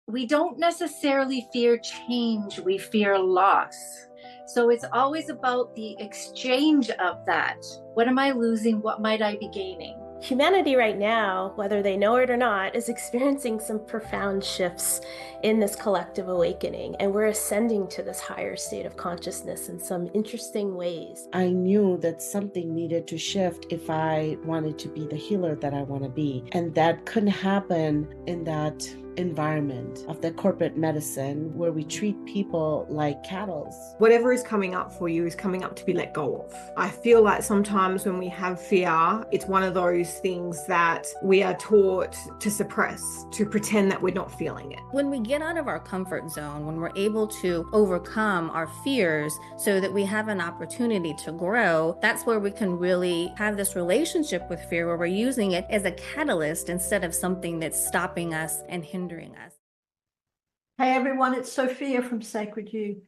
we don't necessarily fear change, we fear loss. So it's always about the exchange of that. What am I losing? What might I be gaining? Humanity right now, whether they know it or not, is experiencing some profound shifts in this collective awakening, and we're ascending to this higher state of consciousness in some interesting ways. I knew that something needed to shift if I wanted to be the healer that I want to be. And that couldn't happen in that environment of the corporate medicine where we treat people like cattle. Whatever is coming up for you is coming up to be let go of. I feel like sometimes when we have fear, it's one of those things that we are taught to suppress, to pretend that we're not feeling it. When we get out of our comfort zone, when we're able to overcome our fears so that we have an opportunity to grow, that's where we can really have this relationship with fear where we're using it as a catalyst instead of something that's stopping us and hindering us. Hey everyone, it's Sophia from Sacred You.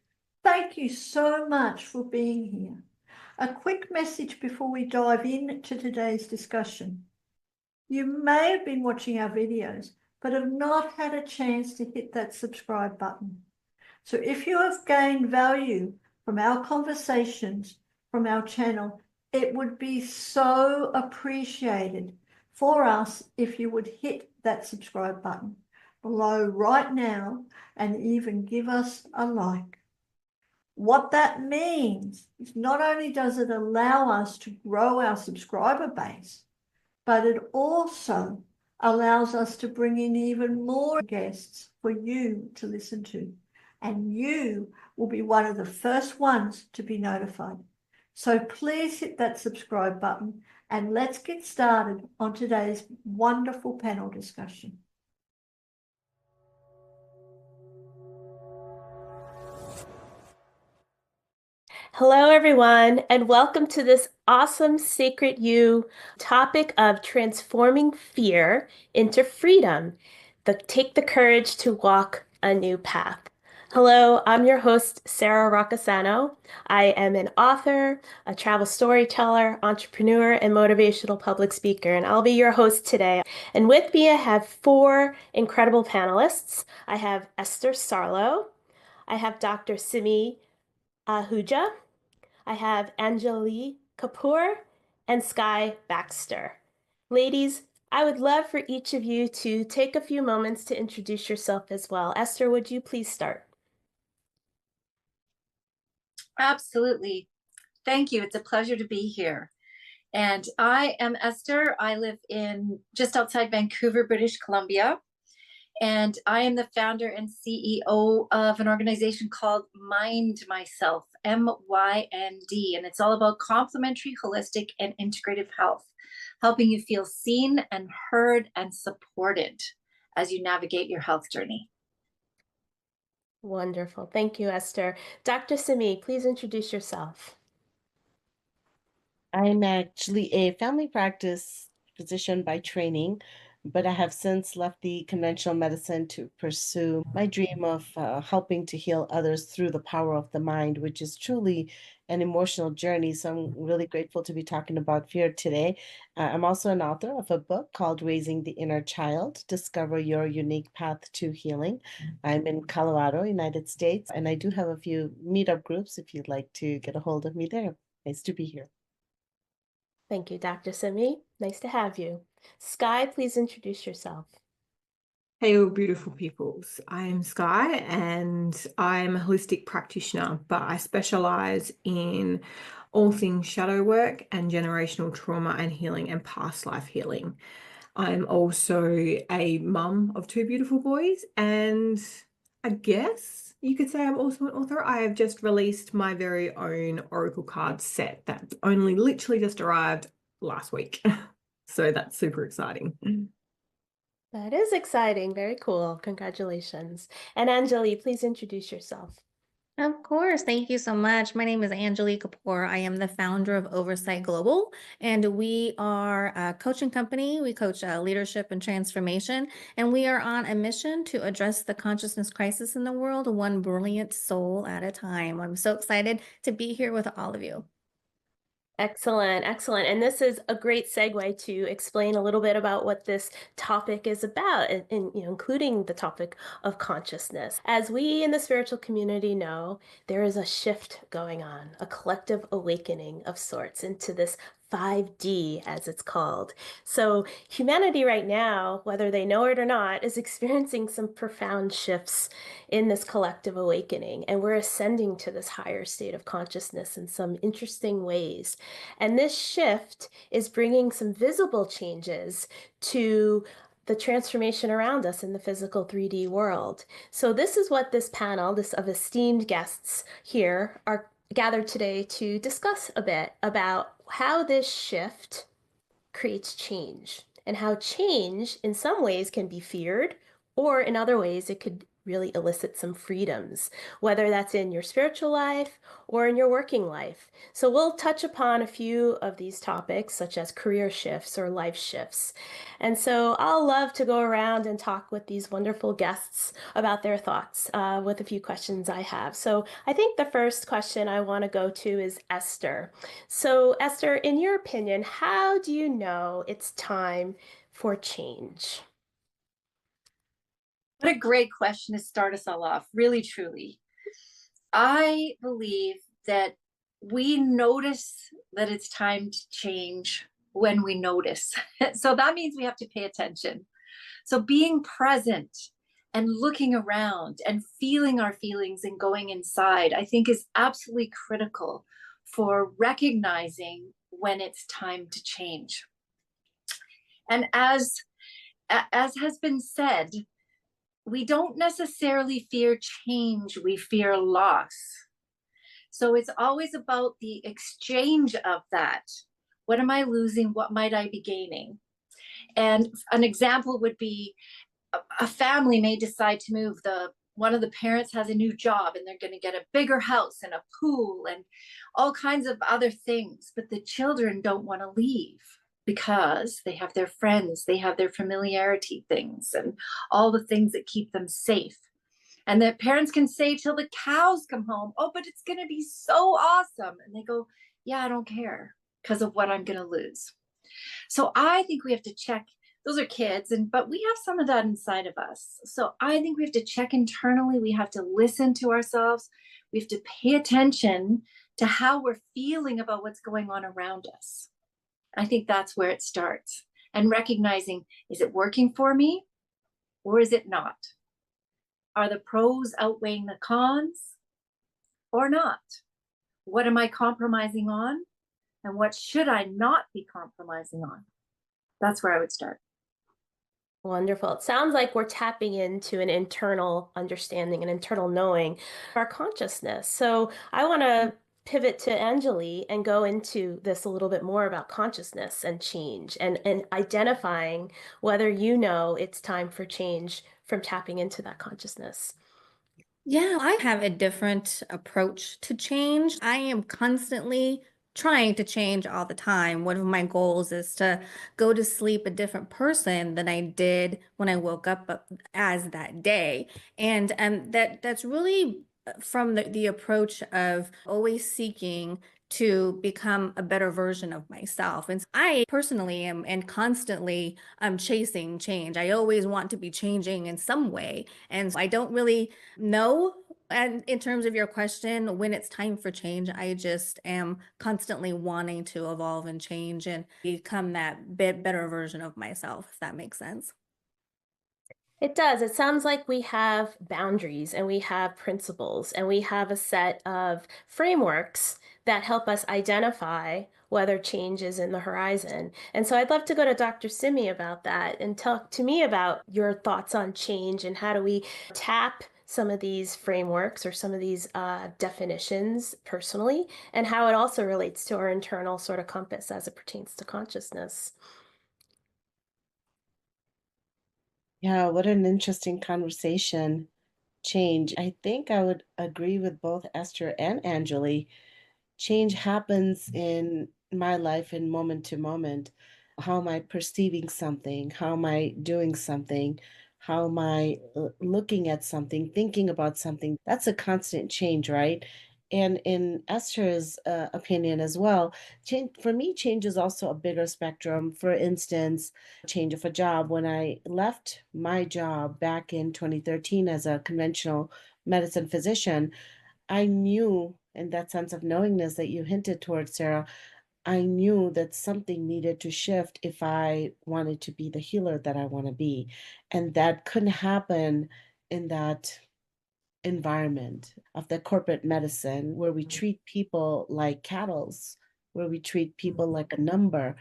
Thank you so much for being here. A quick message before we dive into today's discussion. You may have been watching our videos, but have not had a chance to hit that subscribe button. So if you have gained value from our conversations, from our channel, it would be so appreciated for us if you would hit that subscribe button below right now and even give us a like. What that means is not only does it allow us to grow our subscriber base, but it also allows us to bring in even more guests for you to listen to. And you will be one of the first ones to be notified. So please hit that subscribe button and let's get started on today's wonderful panel discussion. Hello, everyone, and welcome to this awesome Sacred You topic of transforming fear into freedom. Take the courage to walk a new path. Hello, I'm your host, SARA ROCCISANO. I am an author, a travel storyteller, entrepreneur, and motivational public speaker, and I'll be your host today. And with me, I have four incredible panelists. I have Esther Sarlo. I have Dr. SIMI AHUJA. I have ANGILIE KAPOOR and SKYE BAXTER. Ladies, I would love for each of you to take a few moments to introduce yourself as well. Esther, would you please start? Absolutely. Thank you. It's a pleasure to be here. And I am Esther. I live in just outside Vancouver, British Columbia. And I am the founder and CEO of an organization called Mind Myself, MYND. And it's all about complementary, holistic, and integrative health, helping you feel seen and heard and supported as you navigate your health journey. Wonderful. Thank you, Esther. Dr. SIMI, please introduce yourself. I'm actually a family practice physician by training, but I have since left the conventional medicine to pursue my dream of helping to heal others through the power of the mind, which is truly an emotional journey. So I'm really grateful to be talking about fear today. I'm also an author of a book called Raising the Inner Child, Discover Your Unique Path to Healing. I'm in Colorado, United States, and I do have a few meetup groups if you'd like to get a hold of me there. Nice to be here. Thank you, Dr. SIMI. Nice to have you. SKYE, please introduce yourself. Hey, all beautiful peoples. I am SKYE and I'm a holistic practitioner, but I specialize in all things shadow work and generational trauma and healing and past life healing. I'm also a mum of two beautiful boys, and I guess you could say I'm also an author. I have just released my very own Oracle card set that only literally just arrived last week. So that's super exciting. That is exciting. Very cool. Congratulations. And ANGILIE, please introduce yourself. Of course. Thank you so much. My name is ANGILIE KAPOOR. I am the founder of Oversight Global, and we are a coaching company. We coach leadership and transformation, and we are on a mission to address the consciousness crisis in the world, one brilliant soul at a time. I'm so excited to be here with all of you. Excellent, excellent. And this is a great segue to explain a little bit about what this topic is about, and including the topic of consciousness. As we in the spiritual community know, there is a shift going on, a collective awakening of sorts into this 5D, as it's called. So humanity right now, whether they know it or not, is experiencing some profound shifts in this collective awakening, and we're ascending to this higher state of consciousness in some interesting ways. And this shift is bringing some visible changes to the transformation around us in the physical 3D world. So this is what this panel, this of esteemed guests here, are gathered today to discuss a bit about how this shift creates change, and how change in some ways can be feared, or in other ways it could really elicit some freedoms, whether that's in your spiritual life or in your working life. So we'll touch upon a few of these topics, such as career shifts or life shifts. And so I'll love to go around and talk with these wonderful guests about their thoughts with a few questions I have. So I think the first question I want to go to is Esther. So Esther, in your opinion, how do you know it's time for change? What a great question to start us all off, really, truly. I believe that we notice that it's time to change when we notice. So that means we have to pay attention. So being present and looking around and feeling our feelings and going inside, I think is absolutely critical for recognizing when it's time to change. And as has been said, we don't necessarily fear change, we fear loss. So it's always about the exchange of that. What am I losing? What might I be gaining? And an example would be a family may decide to move. One of the parents has a new job and they're going to get a bigger house and a pool and all kinds of other things, but the children don't want to leave, because they have their friends, they have their familiarity things and all the things that keep them safe. And the parents can say till the cows come home, oh, but it's going to be so awesome. And they go, yeah, I don't care because of what I'm going to lose. So I think we have to check. Those are kids, but we have some of that inside of us. So I think we have to check internally. We have to listen to ourselves. We have to pay attention to how we're feeling about what's going on around us. I think that's where it starts. And recognizing, is it working for me or is it not? Are the pros outweighing the cons or not? What am I compromising on? And what should I not be compromising on? That's where I would start. Wonderful. It sounds like we're tapping into an internal understanding, an internal knowing of our consciousness. So I want to pivot to Angilie and go into this a little bit more about consciousness and change, and identifying whether you know it's time for change from tapping into that consciousness. Yeah, I have a different approach to change. I am constantly trying to change all the time. One of my goals is to go to sleep a different person than I did when I woke up as that day. And that's really from the approach of always seeking to become a better version of myself. And I personally am and constantly chasing change. I always want to be changing in some way. And I don't really know, and in terms of your question, when it's time for change, I just am constantly wanting to evolve and change and become that bit better version of myself, if that makes sense. It does. It sounds like we have boundaries and we have principles and we have a set of frameworks that help us identify whether change is in the horizon. And so I'd love to go to Dr. Simi about that and talk to me about your thoughts on change and how do we tap some of these frameworks or some of these definitions personally, and how it also relates to our internal sort of compass as it pertains to consciousness. Yeah, what an interesting conversation. Change. I think I would agree with both Esther and Angilie. Change happens in my life in moment to moment. How am I perceiving something? How am I doing something? How am I looking at something, thinking about something? That's a constant change, right? And in Esther's opinion as well, change for me, change is also a bigger spectrum. For instance, change of a job. When I left my job back in 2013 as a conventional medicine physician, I knew, in that sense of knowingness that you hinted towards, Sarah, I knew that something needed to shift if I wanted to be the healer that I want to be. And that couldn't happen in that environment of the corporate medicine where we treat people like cattles, where we treat people like a number.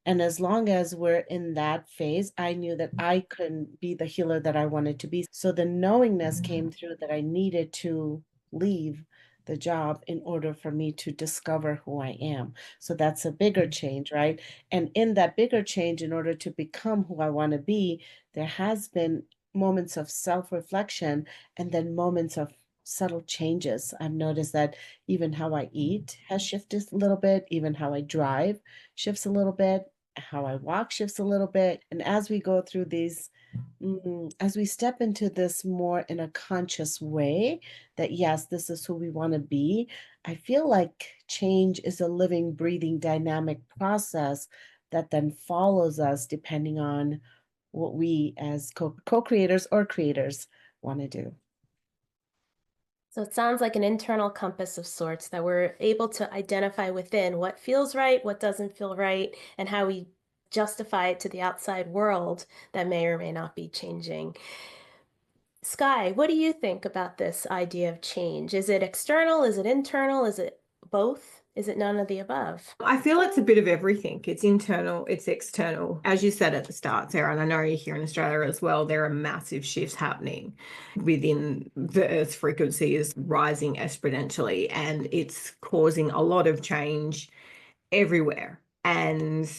And as long as we're in that phase, I knew that I couldn't be the healer that I wanted to be. So the knowingness came through that I needed to leave the job in order for me to discover who I am. So that's a bigger change, right? And in that bigger change, in order to become who I want to be, there has been moments of self-reflection and then moments of subtle changes. I've noticed that even how I eat has shifted a little bit, even how I drive shifts a little bit, how I walk shifts a little bit. And as we go through these, as we step into this more in a conscious way, that yes, this is who we want to be, I feel like change is a living, breathing, dynamic process that then follows us depending on what we as co-creators or creators want to do. So it sounds like an internal compass of sorts that we're able to identify within what feels right, what doesn't feel right, and how we justify it to the outside world that may or may not be changing. Skye, what do you think about this idea of change? Is it external? Is it internal? Is it both? Is it none of the above? I feel it's a bit of everything. It's internal, it's external. As you said at the start, Sarah, and I know here in Australia as well, there are massive shifts happening within the Earth's frequency is rising exponentially, and it's causing a lot of change everywhere. And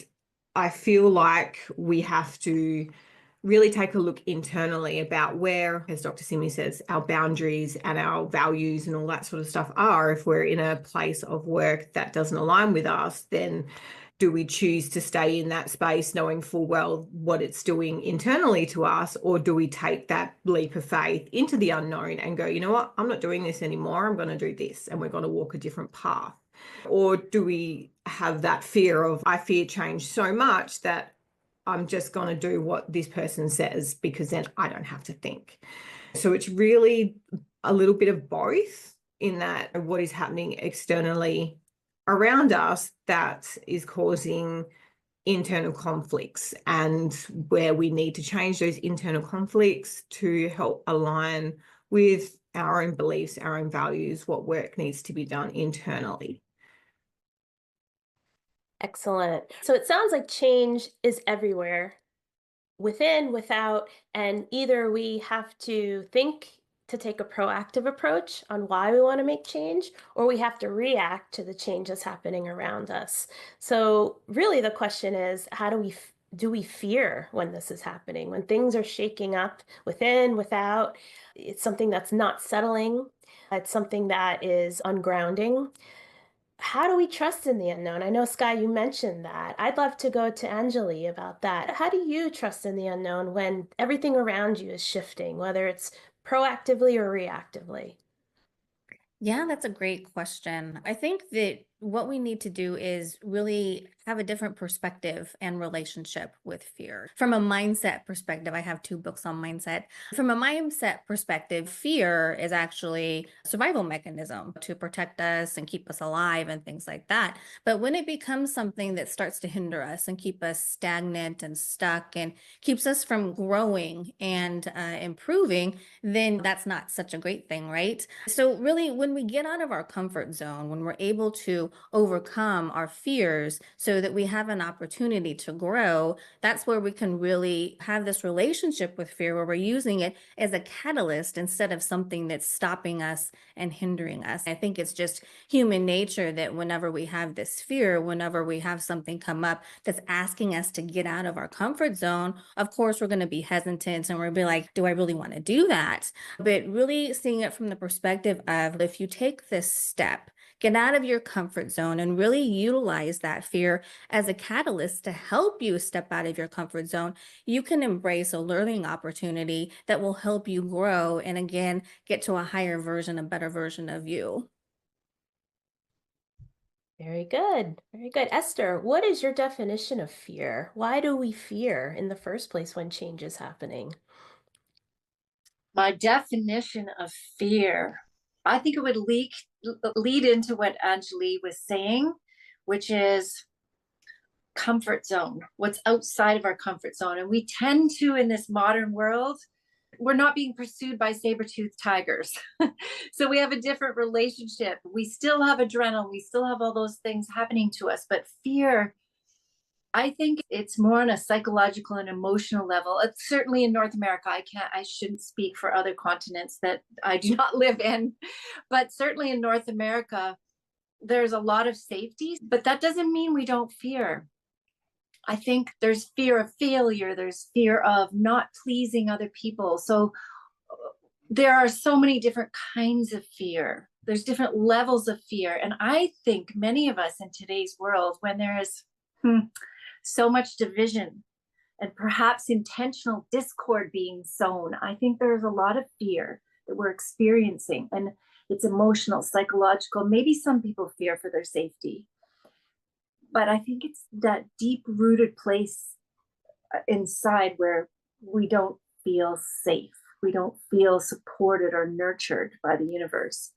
I feel like we have to really take a look internally about where, as Dr. Simi says, our boundaries and our values and all that sort of stuff are. If we're in a place of work that doesn't align with us, then do we choose to stay in that space knowing full well what it's doing internally to us, or do we take that leap of faith into the unknown and go, you know what, I'm not doing this anymore, I'm going to do this, and we're going to walk a different path? Or do we have that fear of, I fear change so much that I'm just going to do what this person says because then I don't have to think? So it's really a little bit of both, in that what is happening externally around us that is causing internal conflicts, and where we need to change those internal conflicts to help align with our own beliefs, our own values, what work needs to be done internally. Excellent. So it sounds like change is everywhere, within, without, and either we have to think to take a proactive approach on why we want to make change, or we have to react to the change that's happening around us. So really the question is, how do we fear when this is happening, when things are shaking up within, without? It's something that's not settling. It's something that is ungrounding. How do we trust in the unknown? I know, Skye, you mentioned that. I'd love to go to Angilie about that. How do you trust in the unknown when everything around you is shifting, whether it's proactively or reactively? Yeah, that's a great question. I think that what we need to do is really have a different perspective and relationship with fear. From a mindset perspective, I have 2 books on mindset. From a mindset perspective, fear is actually a survival mechanism to protect us and keep us alive and things like that. But when it becomes something that starts to hinder us and keep us stagnant and stuck and keeps us from growing and improving, then that's not such a great thing, right? So really, when we get out of our comfort zone, when we're able to overcome our fears so that we have an opportunity to grow, that's where we can really have this relationship with fear, where we're using it as a catalyst instead of something that's stopping us and hindering us. I think it's just human nature that whenever we have this fear, whenever we have something come up that's asking us to get out of our comfort zone, of course, we're going to be hesitant and we'll be like, do I really want to do that? But really seeing it from the perspective of, if you take this step, get out of your comfort zone and really utilize that fear as a catalyst to help you step out of your comfort zone, you can embrace a learning opportunity that will help you grow and again, get to a higher version, a better version of you. Very good. Very good. Esther, what is your definition of fear? Why do we fear in the first place when change is happening? My definition of fear, I think it would lead into what Angelie was saying, which is comfort zone, what's outside of our comfort zone. And we tend to, in this modern world, we're not being pursued by saber-toothed tigers. So we have a different relationship. We still have adrenaline, we still have all those things happening to us, but fear, I think it's more on a psychological and emotional level. It's certainly in North America. I shouldn't speak for other continents that I do not live in, but certainly in North America, there's a lot of safety, but that doesn't mean we don't fear. I think there's fear of failure, there's fear of not pleasing other people. So there are so many different kinds of fear. There's different levels of fear. And I think many of us in today's world, when there is so much division and perhaps intentional discord being sown, I think there's a lot of fear that we're experiencing. And it's emotional, psychological. Maybe some people fear for their safety. But I think it's that deep-rooted place inside where we don't feel safe. We don't feel supported or nurtured by the universe,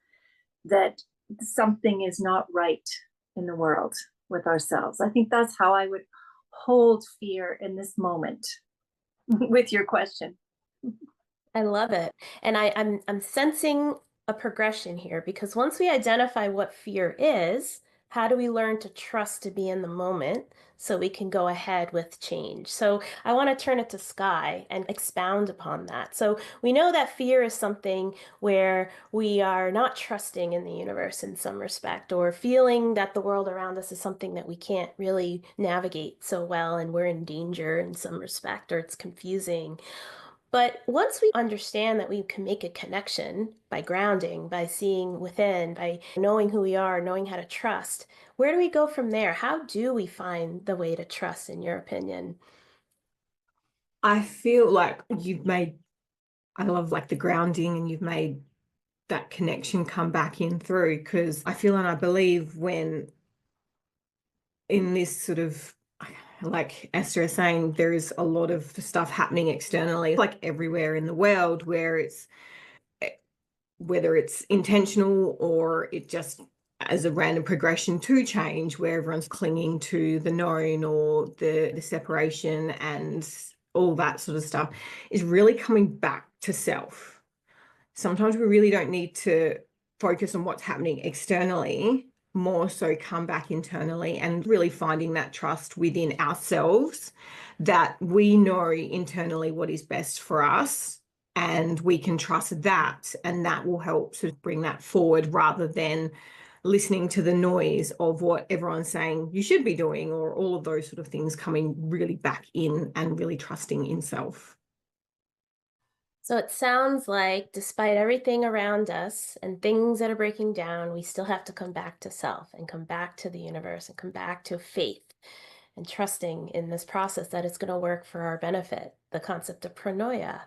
that something is not right in the world with ourselves. I think that's how I would hold fear in this moment with your question. I love it. And I'm sensing a progression here, because once we identify what fear is, how do we learn to trust to be in the moment so we can go ahead with change? So I want to turn it to Skye and expound upon that. So we know that fear is something where we are not trusting in the universe in some respect, or feeling that the world around us is something that we can't really navigate so well, and we're in danger in some respect, or it's confusing. But once we understand that we can make a connection by grounding, by seeing within, by knowing who we are, knowing how to trust, where do we go from there? How do we find the way to trust, in your opinion? I feel like I love like the grounding, and you've made that connection come back in through, because I feel and I believe when in this sort of, like Esther is saying, there is a lot of stuff happening externally, like everywhere in the world, whether it's intentional or it just as a random progression to change, where everyone's clinging to the known or the separation and all that sort of stuff, is really coming back to self. Sometimes we really don't need to focus on what's happening externally, more so come back internally and really finding that trust within ourselves, that we know internally what is best for us, and we can trust that, and that will help to bring that forward, rather than listening to the noise of what everyone's saying you should be doing, or all of those sort of things, coming really back in and really trusting in self. So it sounds like despite everything around us and things that are breaking down, we still have to come back to self, and come back to the universe, and come back to faith and trusting in this process that it's going to work for our benefit, the concept of pronoia.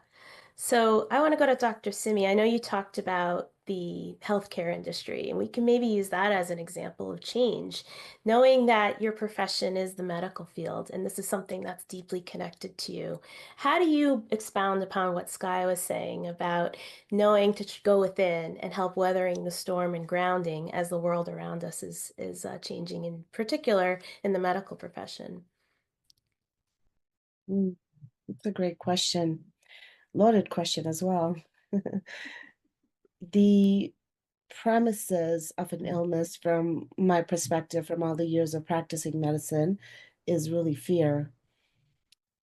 So I want to go to Dr. Simi. I know you talked about the healthcare industry, and we can maybe use that as an example of change, knowing that your profession is the medical field, and this is something that's deeply connected to you. How do you expound upon what Skye was saying about knowing to go within and help weathering the storm and grounding as the world around us is changing, in particular in the medical profession? That's a great question. Loaded question as well. The premises of an illness, from my perspective, from all the years of practicing medicine, is really fear.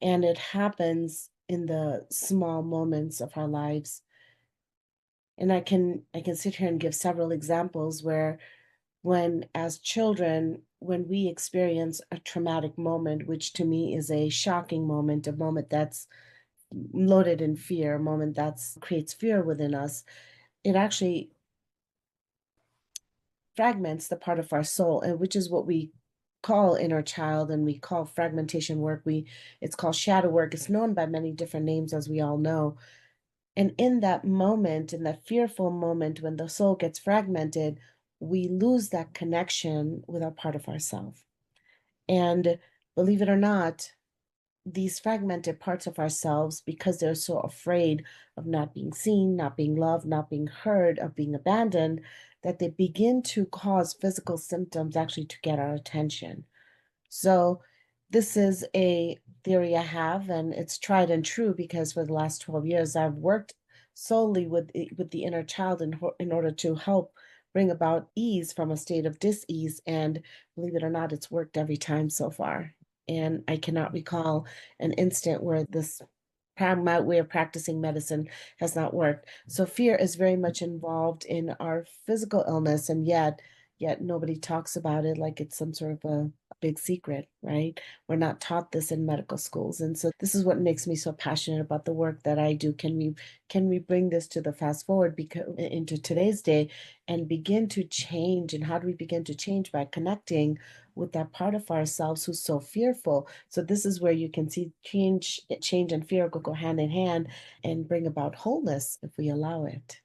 And it happens in the small moments of our lives. And I can sit here and give several examples where, when as children, when we experience a traumatic moment, which to me is a shocking moment, a moment that's loaded in fear, a moment that creates fear within us, it actually fragments the part of our soul, and which is what we call inner child, and we call fragmentation work. It's called shadow work. It's known by many different names, as we all know. And in that moment, in that fearful moment when the soul gets fragmented, we lose that connection with a part of ourselves. And believe it or not, these fragmented parts of ourselves, because they're so afraid of not being seen, not being loved, not being heard, of being abandoned, that they begin to cause physical symptoms actually to get our attention. So this is a theory I have, and it's tried and true, because for the last 12 years, I've worked solely with the inner child in order to help bring about ease from a state of dis-ease. And believe it or not, it's worked every time so far. And I cannot recall an instant where this my way of practicing medicine has not worked. So fear is very much involved in our physical illness, and yet nobody talks about it like it's some sort of a big secret, right? We're not taught this in medical schools. And so this is what makes me so passionate about the work that I do. Can we bring this to the fast forward into today's day and begin to change? And how do we begin to change? By connecting with that part of ourselves who's so fearful. So this is where you can see change and fear go hand in hand and bring about wholeness if we allow it.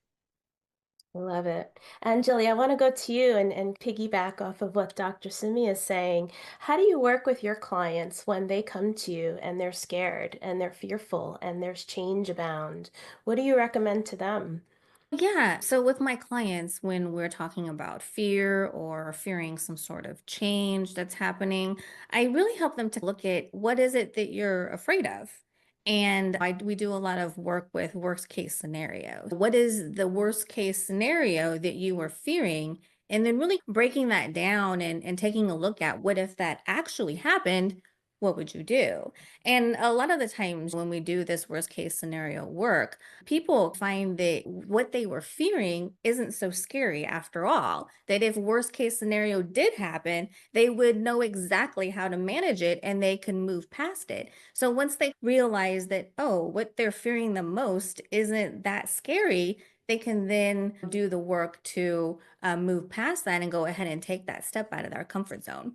Love it. Anjali, I want to go to you and piggyback off of what Dr. Simi is saying. How do you work with your clients when they come to you and they're scared and they're fearful and there's change abound? What do you recommend to them? Yeah. So with my clients, when we're talking about fear or fearing some sort of change that's happening, I really help them to look at what is it that you're afraid of. And we do a lot of work with worst case scenario. What is the worst case scenario that you are fearing? And then really breaking that down and taking a look at what if that actually happened, what would you do? And a lot of the times when we do this worst case scenario work, people find that what they were fearing isn't so scary after all. That if worst case scenario did happen, they would know exactly how to manage it and they can move past it. So once they realize that, oh, what they're fearing the most isn't that scary, they can then do the work to move past that and go ahead and take that step out of their comfort zone.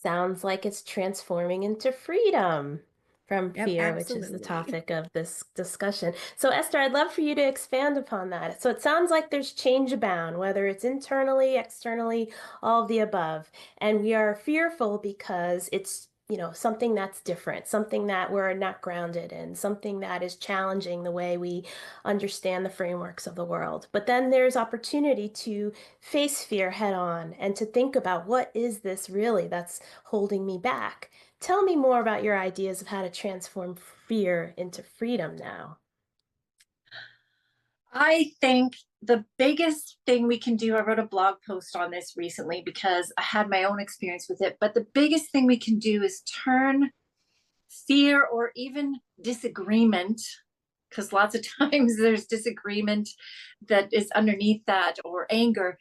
Sounds like it's transforming into freedom from Yep, fear, which is the absolutely. topic of this discussion. So, Esther, I'd love for you to expand upon that. So, it sounds like there's change abound, whether it's internally, externally, all of the above. And we are fearful because it's something that's different, something that we're not grounded in, something that is challenging the way we understand the frameworks of the world. But then there's opportunity to face fear head on and to think about, what is this really that's holding me back? Tell me more about your ideas of how to transform fear into freedom now. I think the biggest thing we can do, I wrote a blog post on this recently because I had my own experience with it, but the biggest thing we can do is turn fear or even disagreement, because lots of times there's disagreement that is underneath that, or anger,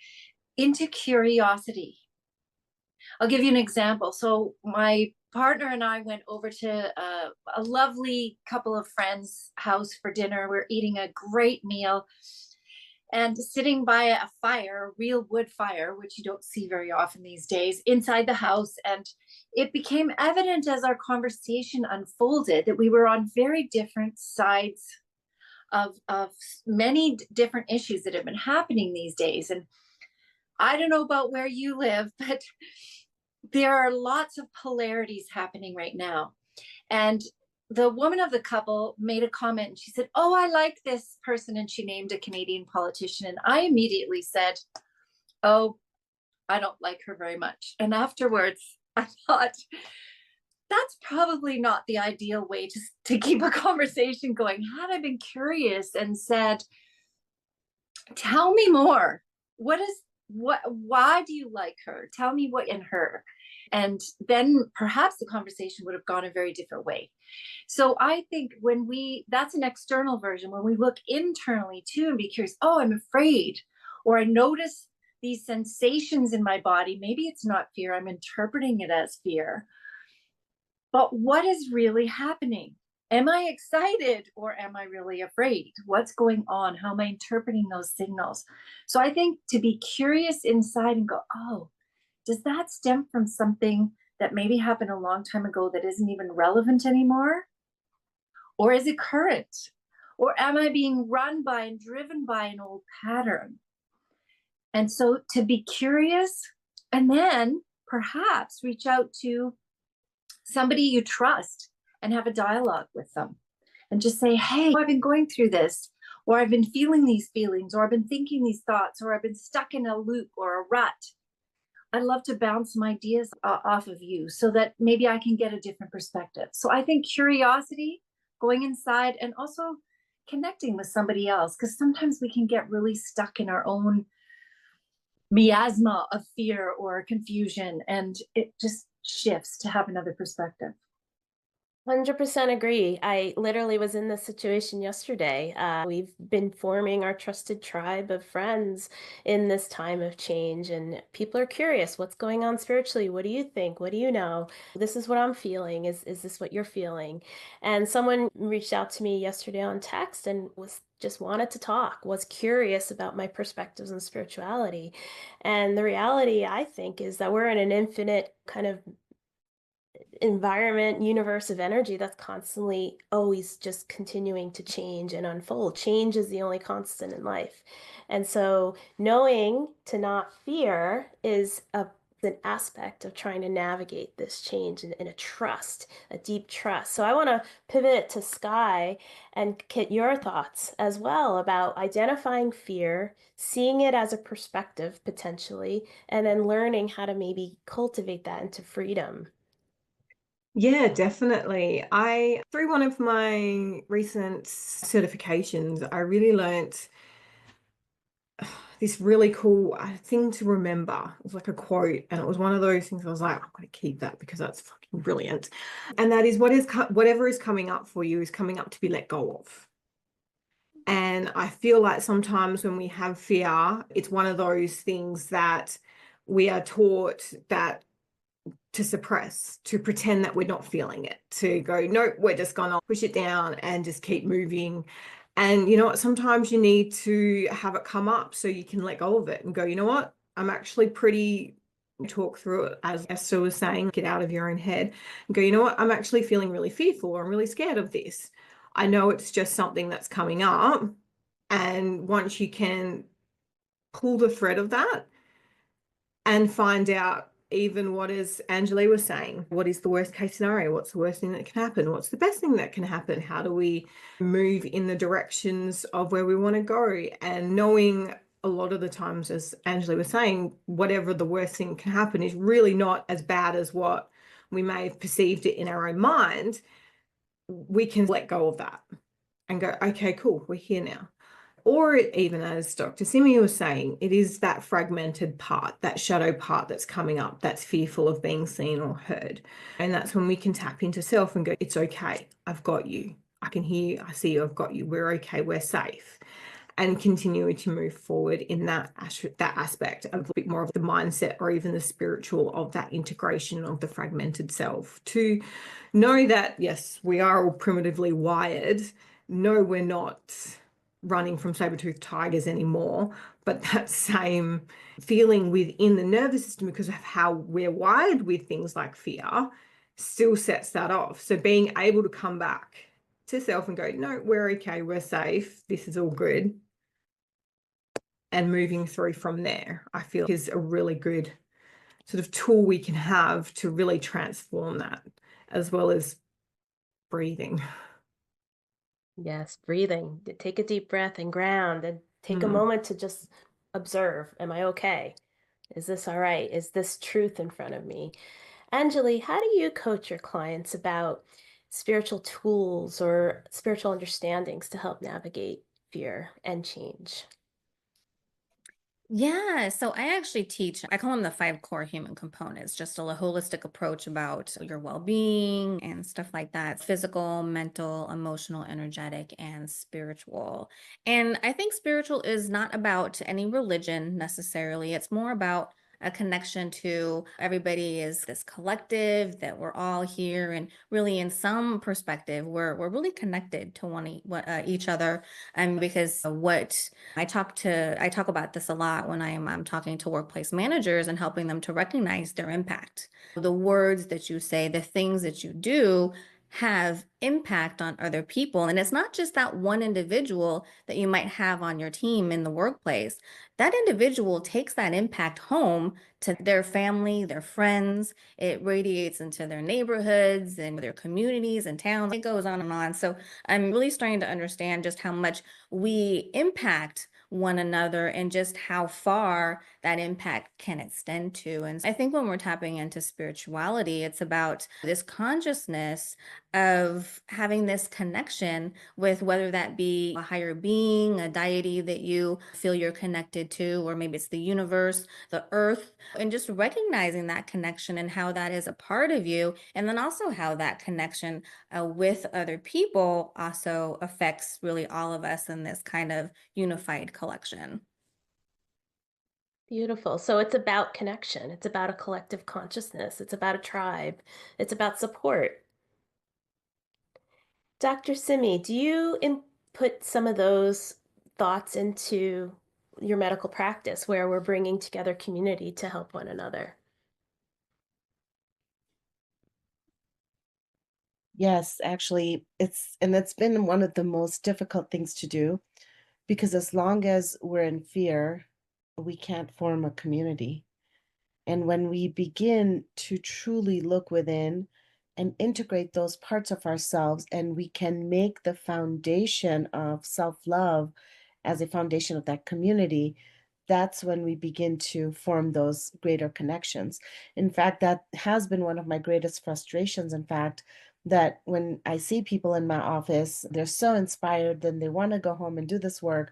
into curiosity. I'll give you an example. So my partner and I went over to a lovely couple of friends' house for dinner. We're eating a great meal and sitting by a fire, a real wood fire, which you don't see very often these days, inside the house. And it became evident as our conversation unfolded that we were on very different sides of many different issues that have been happening these days. And I don't know about where you live, but there are lots of polarities happening right now. And the woman of the couple made a comment and she said, "Oh, I like this person." And she named a Canadian politician. And I immediately said, "Oh, I don't like her very much." And afterwards, I thought, that's probably not the ideal way to keep a conversation going. Had I been curious and said, "Tell me more. Why do you like her? Tell me what in her." And then perhaps the conversation would have gone a very different way. So I think that's an external version. When we look internally too and be curious, "Oh, I'm afraid," or "I notice these sensations in my body." Maybe it's not fear, I'm interpreting it as fear. But what is really happening? Am I excited or am I really afraid? What's going on? How am I interpreting those signals? So I think to be curious inside and go, "Oh, does that stem from something that maybe happened a long time ago that isn't even relevant anymore? Or is it current? Or am I being run by and driven by an old pattern?" And so to be curious, and then perhaps reach out to somebody you trust and have a dialogue with them and just say, hey, I've been going through this, or I've been feeling these feelings, or I've been thinking these thoughts, or I've been stuck in a loop or a rut. I'd love to bounce some ideas off of you so that maybe I can get a different perspective. So I think curiosity, going inside, and also connecting with somebody else, because sometimes we can get really stuck in our own miasma of fear or confusion, and it just shifts to have another perspective. 100% agree. I literally was in this situation yesterday. We've been forming our trusted tribe of friends in this time of change, and people are curious, what's going on spiritually? What do you think? What do you know? This is what I'm feeling. Is this what you're feeling? And someone reached out to me yesterday on text and just wanted to talk, was curious about my perspectives on spirituality. And the reality, I think, is that we're in an infinite kind of environment, universe of energy that's constantly always just continuing to change and unfold. Change is the only constant in life. And so knowing to not fear is an aspect of trying to navigate this change in a trust, a deep trust. So I want to pivot to Skye and get your thoughts as well about identifying fear, seeing it as a perspective potentially, and then learning how to maybe cultivate that into freedom. Yeah, definitely. Through one of my recent certifications, I really learnt this really cool thing to remember. It was like a quote, and it was one of those things I was like, I'm going to keep that because that's fucking brilliant. And that is, whatever is coming up for you is coming up to be let go of. And I feel like sometimes when we have fear, it's one of those things that we are taught that to suppress, to pretend that we're not feeling it, to go, no, we're just gonna push it down and just keep moving. And you know what, sometimes you need to have it come up so you can let go of it and go, you know what, I'm actually pretty, talk through it, as Esther was saying, get out of your own head and go, you know what, I'm actually feeling really fearful, or I'm really scared of this. I know it's just something that's coming up. And once you can pull the thread of that and find out, even what, as Angelie was saying, what is the worst case scenario? What's the worst thing that can happen? What's the best thing that can happen? How do we move in the directions of where we want to go? And knowing a lot of the times, as Angelie was saying, whatever the worst thing can happen is really not as bad as what we may have perceived it in our own mind. We can let go of that and go, okay, cool, we're here now. Or even as Dr. Simi was saying, it is that fragmented part, that shadow part that's coming up, that's fearful of being seen or heard. And that's when we can tap into self and go, it's okay, I've got you. I can hear you, I see you, I've got you. We're okay, we're safe. And continuing to move forward in that aspect of a bit more of the mindset, or even the spiritual, of that integration of the fragmented self, to know that, yes, we are all primitively wired. No, we're not running from saber-toothed tigers anymore, but that same feeling within the nervous system, because of how we're wired with things like fear, still sets that off. So being able to come back to self and go, no, we're okay, we're safe, this is all good, and moving through from there, I feel is a really good sort of tool we can have to really transform that, as well as breathing. Yes, breathing. Take a deep breath and ground, and take a moment to just observe. Am I okay? Is this all right? Is this truth in front of me? Angelie, how do you coach your clients about spiritual tools or spiritual understandings to help navigate fear and change? Yeah, so I actually teach, I call them the 5 core human components, just a holistic approach about your well-being and stuff like that: physical, mental, emotional, energetic, and spiritual. And I think spiritual is not about any religion necessarily. It's more about a connection to everybody is this collective, that we're all here, and really in some perspective we're really connected to each other. And because what I talk about this a lot when I'm talking to workplace managers and helping them to recognize their impact. The words that you say, the things that you do have impact on other people. And it's not just that one individual that you might have on your team in the workplace. That individual takes that impact home to their family, their friends. It radiates into their neighborhoods and their communities and towns. It goes on and on. So I'm really starting to understand just how much we impact one another and just how far that impact can extend to. And I think when we're tapping into spirituality, it's about this consciousness of having this connection with whether that be a higher being, a deity that you feel you're connected to, or maybe it's the universe, the earth, and just recognizing that connection and how that is a part of you. And then also how that connection with other people also affects really all of us in this kind of unified collection. Beautiful. So it's about connection. It's about a collective consciousness. It's about a tribe. It's about support. Dr. Simi, do you input some of those thoughts into your medical practice where we're bringing together community to help one another? Yes, actually, it's been one of the most difficult things to do because as long as we're in fear, we can't form a community. And when we begin to truly look within and integrate those parts of ourselves, and we can make the foundation of self-love as a foundation of that community, that's when we begin to form those greater connections. In fact, that has been one of my greatest frustrations. In fact, that when I see people in my office, they're so inspired, then they want to go home and do this work.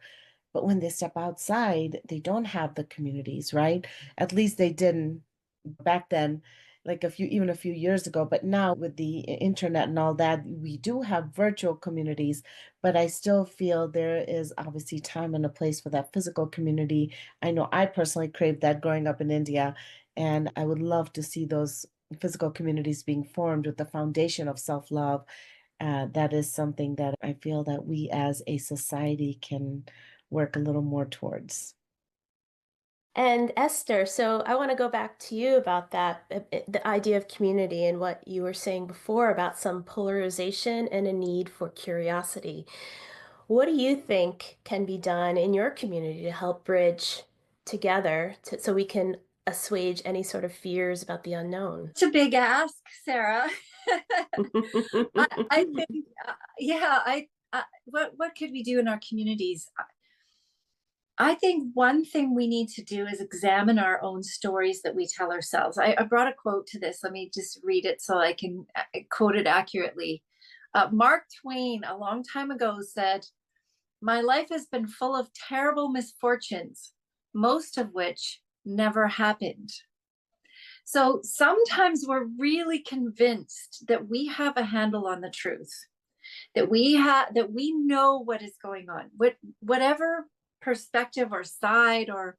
But when they step outside, they don't have the communities, right? At least they didn't back then, like even a few years ago. But now with the internet and all that, we do have virtual communities, but I still feel there is obviously time and a place for that physical community. I know I personally craved that growing up in India, and I would love to see those physical communities being formed with the foundation of self-love. That is something that I feel that we as a society can work a little more towards. And Esther, so I want to go back to you about that, the idea of community and what you were saying before about some polarization and a need for curiosity. What do you think can be done in your community to help bridge together so we can assuage any sort of fears about the unknown? It's a big ask, Sarah. I think, what could we do in our communities? I think one thing we need to do is examine our own stories that we tell ourselves. I brought a quote to this. Let me just read it so I can quote it accurately. Mark Twain, a long time ago, said, "My life has been full of terrible misfortunes, most of which never happened." So sometimes we're really convinced that we have a handle on the truth, that we know what is going on, whatever perspective or side or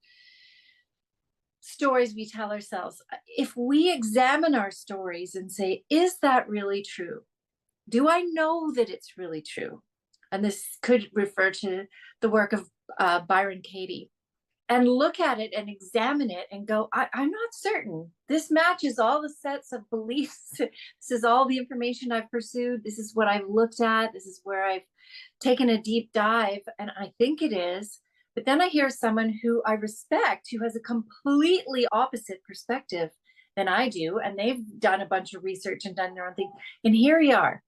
stories we tell ourselves. If we examine our stories and say, is that really true? Do I know that it's really true? And this could refer to the work of Byron Katie. And look at it and examine it and go, I'm not certain. This matches all the sets of beliefs. This is all the information I've pursued. This is what I've looked at. This is where I've taken a deep dive. And I think it is. But then I hear someone who I respect, who has a completely opposite perspective than I do. And they've done a bunch of research and done their own thing. And here we are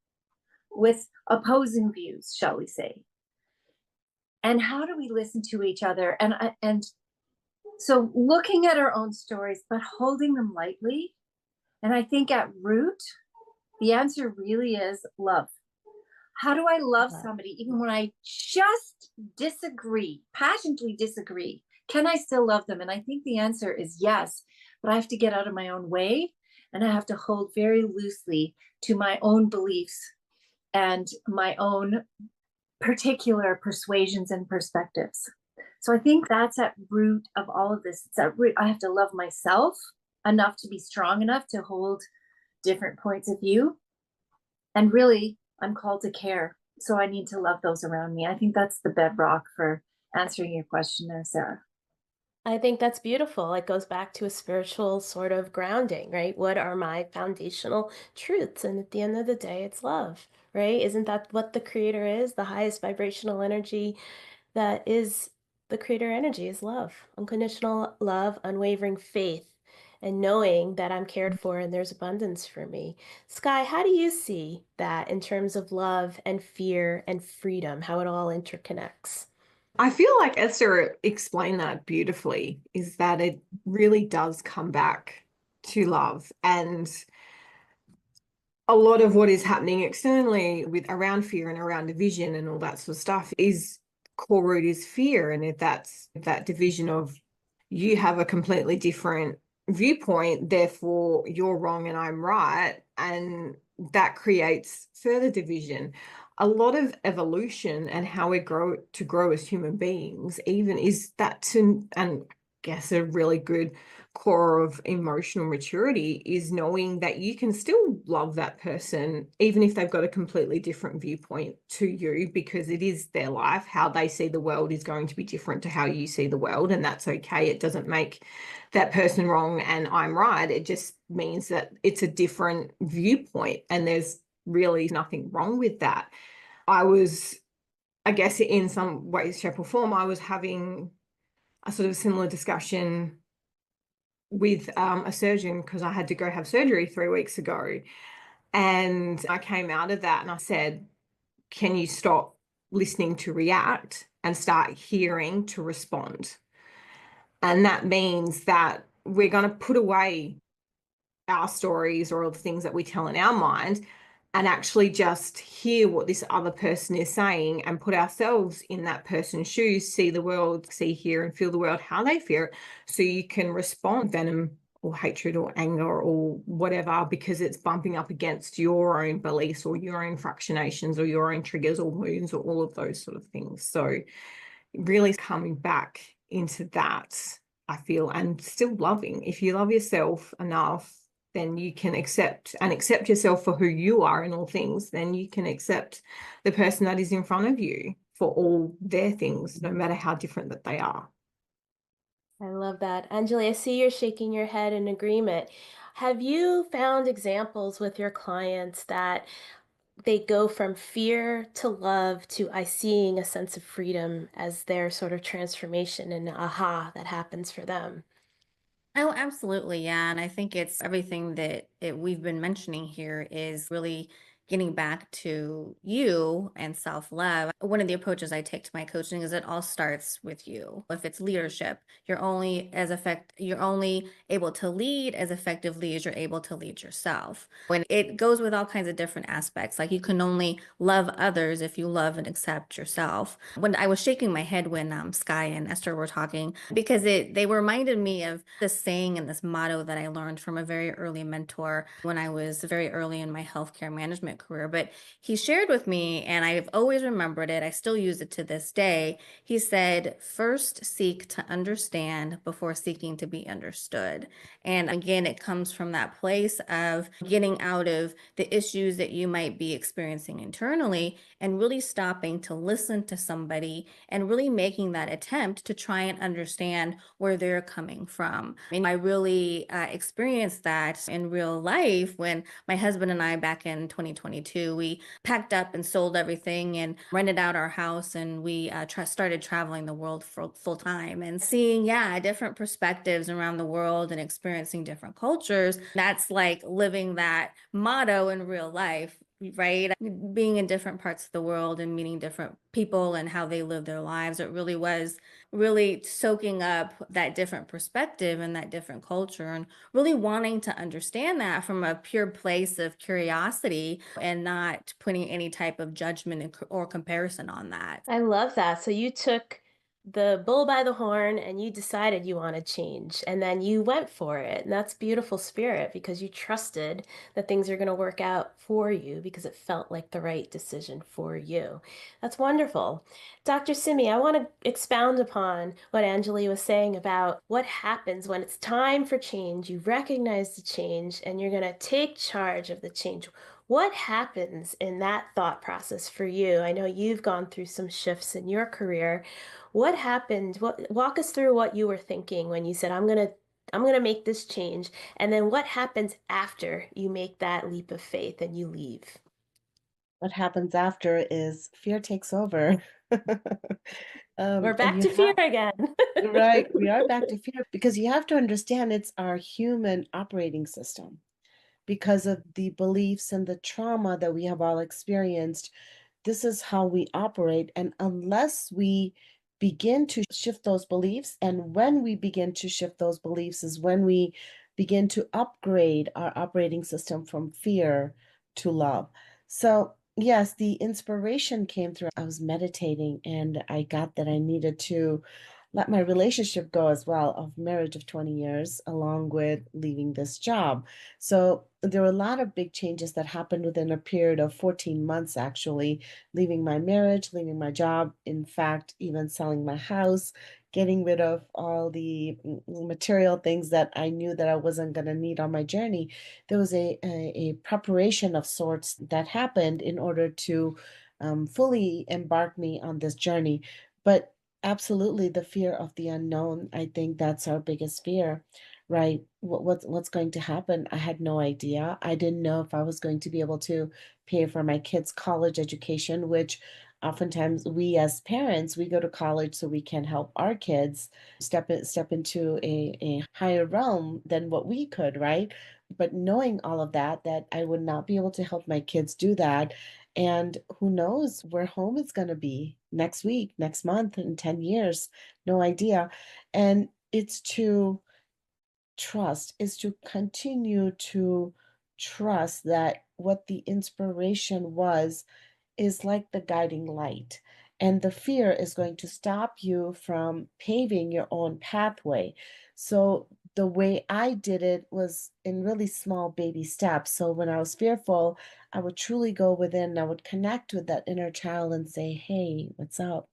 with opposing views, shall we say. And how do we listen to each other? And so looking at our own stories, but holding them lightly. And I think at root, the answer really is love. How do I love somebody even when I just disagree, passionately disagree? Can I still love them? And I think the answer is yes, but I have to get out of my own way and I have to hold very loosely to my own beliefs and my own particular persuasions and perspectives. So I think that's at root of all of this. It's at root. I have to love myself enough to be strong enough to hold different points of view. And really, I'm called to care. So I need to love those around me. I think that's the bedrock for answering your question there, Sarah. I think that's beautiful. It goes back to a spiritual sort of grounding, right? What are my foundational truths? And at the end of the day, it's love, right? Isn't that what the creator is? The highest vibrational energy that is the creator energy is love, unconditional love, unwavering faith, and knowing that I'm cared for and there's abundance for me. Sky, how do you see that in terms of love and fear and freedom, how it all interconnects? I feel like Esther explained that beautifully, is that it really does come back to love. And a lot of what is happening externally with around fear and around division and all that sort of stuff is core root is fear. And if that's that division of you have a completely different viewpoint, therefore you're wrong and I'm right, and that creates further division. A lot of evolution and how we grow as human beings even is that to, and I guess a really good core of emotional maturity is knowing that you can still love that person even if they've got a completely different viewpoint to you, because it is their life. How they see the world is going to be different to how you see the world, and that's okay. It doesn't make that person wrong and I'm right. It just means that it's a different viewpoint, and there's really nothing wrong with that. I guess in some ways, shape or form, I was having a sort of similar discussion with a surgeon because I had to go have surgery 3 weeks ago. And I came out of that and I said, can you stop listening to react and start hearing to respond? And that means that we're going to put away our stories or all the things that we tell in our mind and actually just hear what this other person is saying and put ourselves in that person's shoes, see the world, see, hear, and feel the world how they feel it, so you can respond venom or hatred or anger or whatever, because it's bumping up against your own beliefs or your own fractionations or your own triggers or wounds or all of those sort of things. So really coming back into that, I feel, and still loving. If you love yourself enough, then you can accept yourself for who you are in all things. Then you can accept the person that is in front of you for all their things, no matter how different that they are. I love that. Anjali, I see you're shaking your head in agreement. Have you found examples with your clients that they go from fear to love to I seeing a sense of freedom as their sort of transformation and aha that happens for them? Oh, absolutely. Yeah. And I think it's everything that we've been mentioning here is really getting back to you and self-love. One of the approaches I take to my coaching is it all starts with you. If it's leadership, you're only able to lead as effectively as you're able to lead yourself. When it goes with all kinds of different aspects, like you can only love others if you love and accept yourself. When I was shaking my head when Skye and Esther were talking, because they reminded me of this saying and this motto that I learned from a very early mentor when I was very early in my healthcare management career. But he shared with me, and I've always remembered it, I still use it to this day. He said, first seek to understand before seeking to be understood. And again, it comes from that place of getting out of the issues that you might be experiencing internally and really stopping to listen to somebody and really making that attempt to try and understand where they're coming from. And I really experienced that in real life when my husband and I, back in 2022, we packed up and sold everything and rented out our house, and we started traveling the world for full time and seeing, different perspectives around the world and experiencing different cultures. That's like living that motto in real life, right? Being in different parts of the world and meeting different people and how they live their lives. It really was really soaking up that different perspective and that different culture and really wanting to understand that from a pure place of curiosity and not putting any type of judgment or comparison on that. I love that. So you took the bull by the horn and you decided you want to change, and then you went for it. And that's beautiful spirit, because you trusted that things are going to work out for you because it felt like the right decision for you. That's wonderful. Dr. Simi, I want to expound upon what Anjali was saying about what happens when it's time for change. You recognize the change and you're going to take charge of the change. What happens in that thought process for you? I know you've gone through some shifts in your career. What happened? Walk us through what you were thinking when you said, I'm gonna make this change. And then what happens after you make that leap of faith and you leave? What happens after is fear takes over. We're And back you to fear have, again. right, we are back to fear because you have to understand it's our human operating system because of the beliefs and the trauma that we have all experienced. This is how we operate. And unless we begin to shift those beliefs, and when we begin to shift those beliefs, is when we begin to upgrade our operating system from fear to love. So, yes, the inspiration came through. I was meditating and I got that I needed to let my relationship go as well, of marriage of 20 years, along with leaving this job. So there were a lot of big changes that happened within a period of 14 months, actually, leaving my marriage, leaving my job, in fact, even selling my house, getting rid of all the material things that I knew that I wasn't going to need on my journey. There was a preparation of sorts that happened in order to fully embark me on this journey. But absolutely, the fear of the unknown. I think that's our biggest fear, right? What's going to happen? I had no idea. I didn't know if I was going to be able to pay for my kids' college education, which oftentimes we as parents, we go to college so we can help our kids step into a higher realm than what we could, right? But knowing all of that, that I would not be able to help my kids do that, and who knows where home is going to be next week, next month, in 10 years. No idea. And it's to trust, is to continue to trust that what the inspiration was is like the guiding light. And the fear is going to stop you from paving your own pathway. So the way I did it was in really small baby steps. So when I was fearful, I would truly go within, I would connect with that inner child and say, hey, what's up?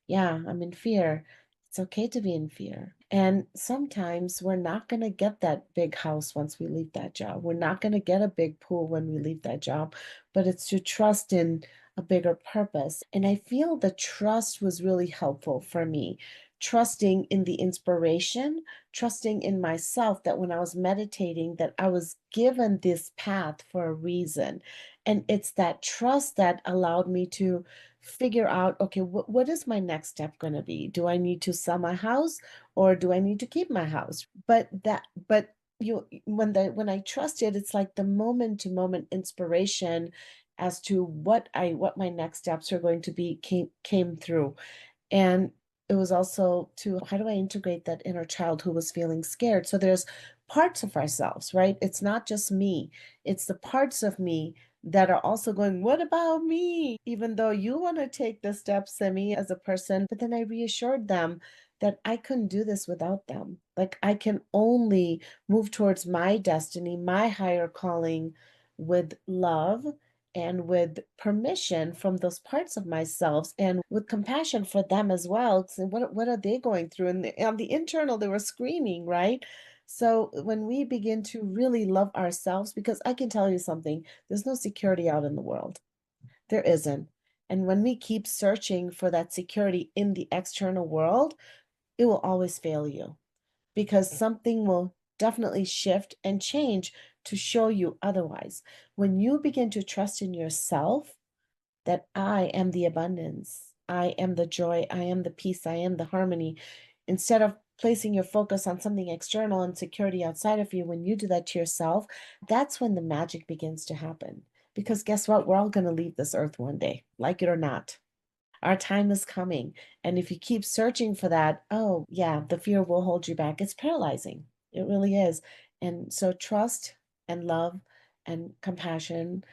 Yeah, I'm in fear. It's okay to be in fear. And sometimes we're not going to get that big house once we leave that job. We're not going to get a big pool when we leave that job, but it's to trust in a bigger purpose. And I feel the trust was really helpful for me. Trusting in the inspiration, trusting in myself, that when I was meditating, that I was given this path for a reason. And it's that trust that allowed me to figure out, okay, what is my next step going to be? Do I need to sell my house or do I need to keep my house? But when I trust it, it's like the moment to moment inspiration as to what my next steps are going to be came through. And it was also to, how do I integrate that inner child who was feeling scared? So there's parts of ourselves, right? It's not just me. It's the parts of me that are also going, what about me? Even though you want to take the steps, Simi, as a person, but then I reassured them that I couldn't do this without them. Like I can only move towards my destiny, my higher calling, with love and with permission from those parts of myself and with compassion for them as well. So what are they going through? And on the internal, they were screaming, right? So when we begin to really love ourselves, because I can tell you something, there's no security out in the world. There isn't. And when we keep searching for that security in the external world, it will always fail you because something will definitely shift and change to show you otherwise. When you begin to trust in yourself, that I am the abundance, I am the joy, I am the peace, I am the harmony, instead of placing your focus on something external and security outside of you, when you do that to yourself, that's when the magic begins to happen. Because guess what? We're all going to leave this earth one day, like it or not. Our time is coming. And if you keep searching for that, oh, yeah, the fear will hold you back. It's paralyzing. It really is. And so trust and love and compassion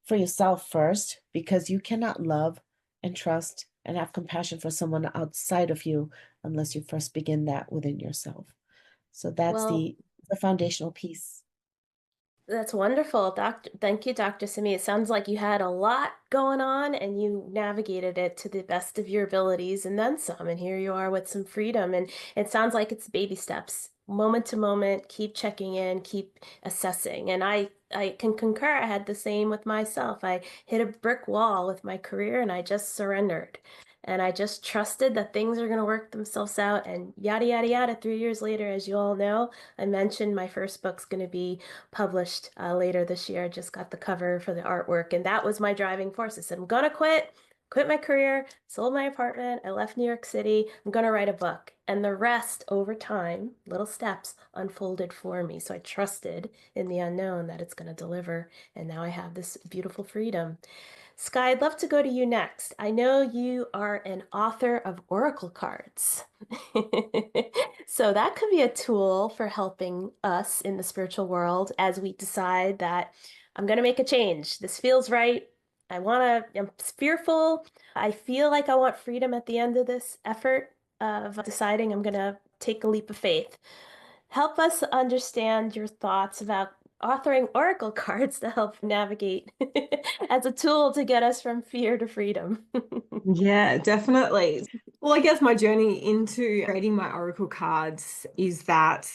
for yourself first, because you cannot love and trust and have compassion for someone outside of you unless you first begin that within yourself. So that's Well, the foundational piece. that's wonderful, Doctor. Thank you, Dr. Simi. It sounds like you had a lot going on and you navigated it to the best of your abilities and then some. And here you are with some freedom. And it sounds like it's baby steps. moment to moment, keep checking in, keep assessing. And I can concur. I had the same with myself. I hit a brick wall with my career and I just surrendered. And I just trusted that things are going to work themselves out and yada, yada, yada. 3 years later, as you all know, I mentioned my first book's going to be published later this year. I just got the cover for the artwork. And that was my driving force. I said, I'm going to quit my career, sold my apartment, I left New York City, I'm going to write a book. And the rest over time, little steps unfolded for me. So I trusted in the unknown that it's going to deliver. And now I have this beautiful freedom. Skye, I'd love to go to you next. I know you are an author of oracle cards. So that could be a tool for helping us in the spiritual world as we decide that I'm going to make a change. This feels right. I'm fearful. I feel like I want freedom at the end of this effort of deciding I'm going to take a leap of faith. Help us understand your thoughts about authoring oracle cards to help navigate as a tool to get us from fear to freedom. Yeah, definitely. Well, I guess my journey into creating my oracle cards is that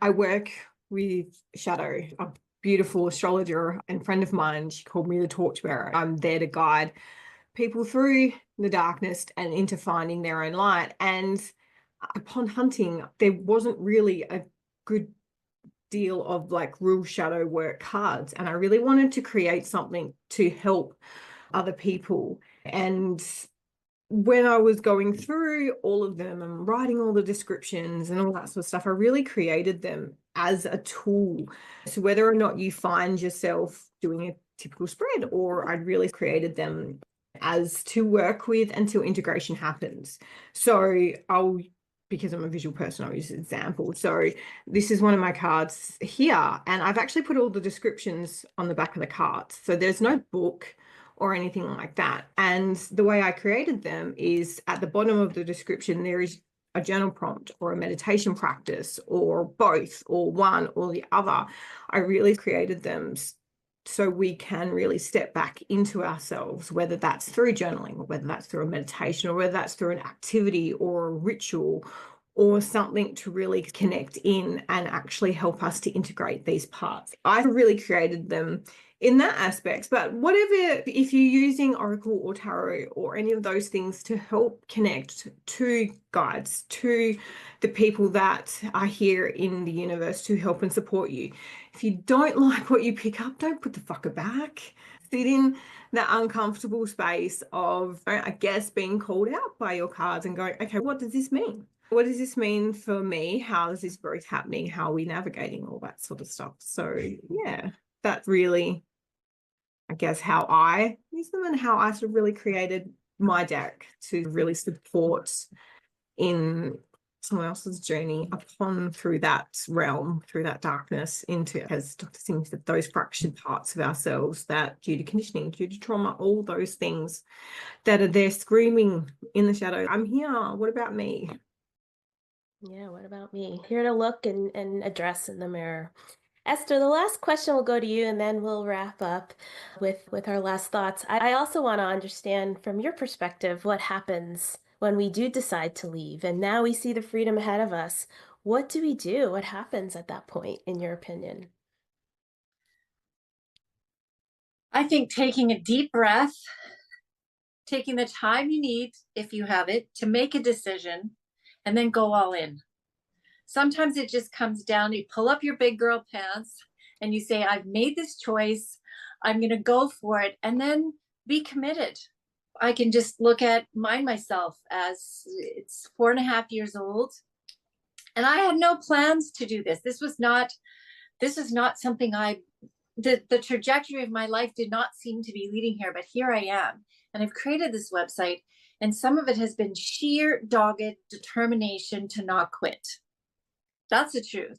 I work with Shadow, a beautiful astrologer and friend of mine. She called me the torchbearer. I'm there to guide people through the darkness and into finding their own light. And upon hunting, there wasn't really a good deal of like real shadow work cards. And I really wanted to create something to help other people. And when I was going through all of them and writing all the descriptions and all that sort of stuff, I really created them as a tool. So whether or not you find yourself doing a typical spread, or I'd really created them as to work with until integration happens. So because I'm a visual person, I'll use an example. So this is one of my cards here, and I've actually put all the descriptions on the back of the cards. So there's no book or anything like that. And the way I created them is at the bottom of the description, there is a journal prompt or a meditation practice or both or one or the other. I really created them so we can really step back into ourselves, whether that's through journaling, or whether that's through a meditation, or whether that's through an activity or a ritual or something to really connect in and actually help us to integrate these parts. I really created them in that aspect, but whatever, if you're using oracle or tarot or any of those things to help connect to guides, to the people that are here in the universe to help and support you. If you don't like what you pick up, don't put the fucker back. Sit in that uncomfortable space of, I guess, being called out by your cards and going, okay, what does this mean? What does this mean for me? How is this growth happening? How are we navigating all that sort of stuff? So yeah, that really, I guess, how I use them and how I sort of really created my deck to really support in someone else's journey upon through that realm, through that darkness into, as Dr. Singh said, those fractured parts of ourselves that due to conditioning, due to trauma, all those things that are there screaming in the shadow, I'm here, what about me? Yeah, what about me? Here to look and address in the mirror. Esther, the last question will go to you, and then we'll wrap up with our last thoughts. I also want to understand from your perspective what happens when we do decide to leave, and now we see the freedom ahead of us. What do we do? What happens at that point, in your opinion? I think taking a deep breath, taking the time you need, if you have it, to make a decision, and then go all in. Sometimes it just comes down, you pull up your big girl pants and you say, I've made this choice, I'm going to go for it, and then be committed. I can just look at myself as it's 4.5 years old, and I had no plans to do this. This is not something the trajectory of my life did not seem to be leading here, but here I am. And I've created this website, and some of it has been sheer dogged determination to not quit. That's the truth.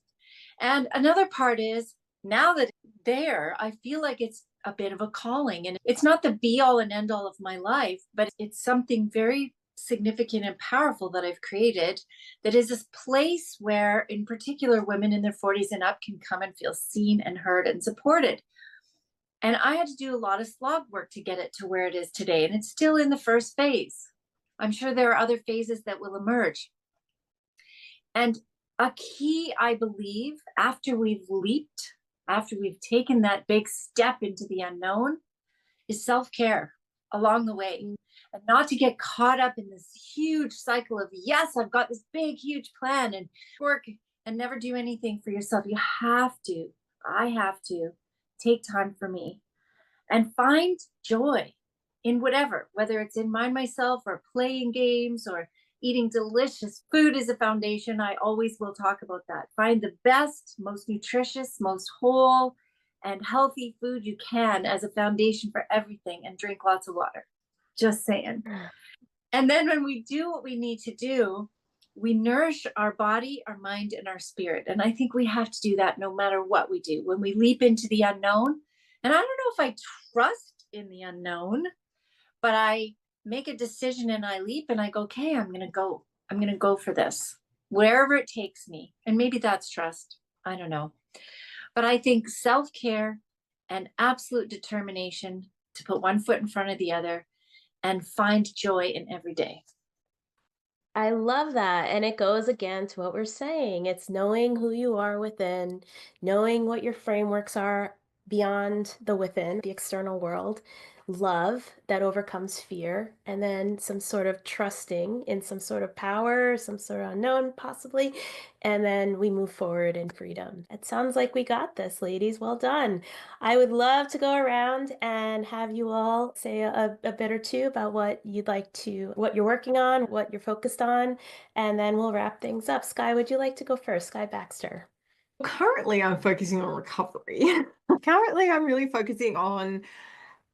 And another part is, now that there, I feel like it's a bit of a calling, and it's not the be all and end all of my life, but it's something very significant and powerful that I've created, that is this place where, in particular, women in their 40s and up can come and feel seen and heard and supported. And I had to do a lot of slog work to get it to where it is today. And it's still in the first phase. I'm sure there are other phases that will emerge. And a key, I believe, after we've leaped, after we've taken that big step into the unknown, is self-care along the way. And not to get caught up in this huge cycle of, yes, I've got this big, huge plan and work and never do anything for yourself. You have to, I have to take time for me and find joy in whatever, whether it's in mind myself or playing games or eating delicious food is a foundation. I always will talk about that. Find the best, most nutritious, most whole and healthy food you can as a foundation for everything, and drink lots of water. Just saying. And then when we do what we need to do, we nourish our body, our mind, and our spirit. And I think we have to do that no matter what we do. When we leap into the unknown, and I don't know if I trust in the unknown, but I make a decision and I leap and I go, okay, I'm going to go for this, wherever it takes me. And maybe that's trust. I don't know. But I think self-care and absolute determination to put one foot in front of the other and find joy in every day. I love that. And it goes again to what we're saying. It's knowing who you are within, knowing what your frameworks are beyond the within, the external world, love that overcomes fear, and then some sort of trusting in some sort of power, some sort of unknown, possibly. And then we move forward in freedom. It sounds like we got this, ladies. Well done. I would love to go around and have you all say a bit or two about what you'd like to, what you're working on, what you're focused on, and then we'll wrap things up. Skye, would you like to go first? Skye Baxter. Currently, I'm focusing on recovery. Currently, I'm really focusing on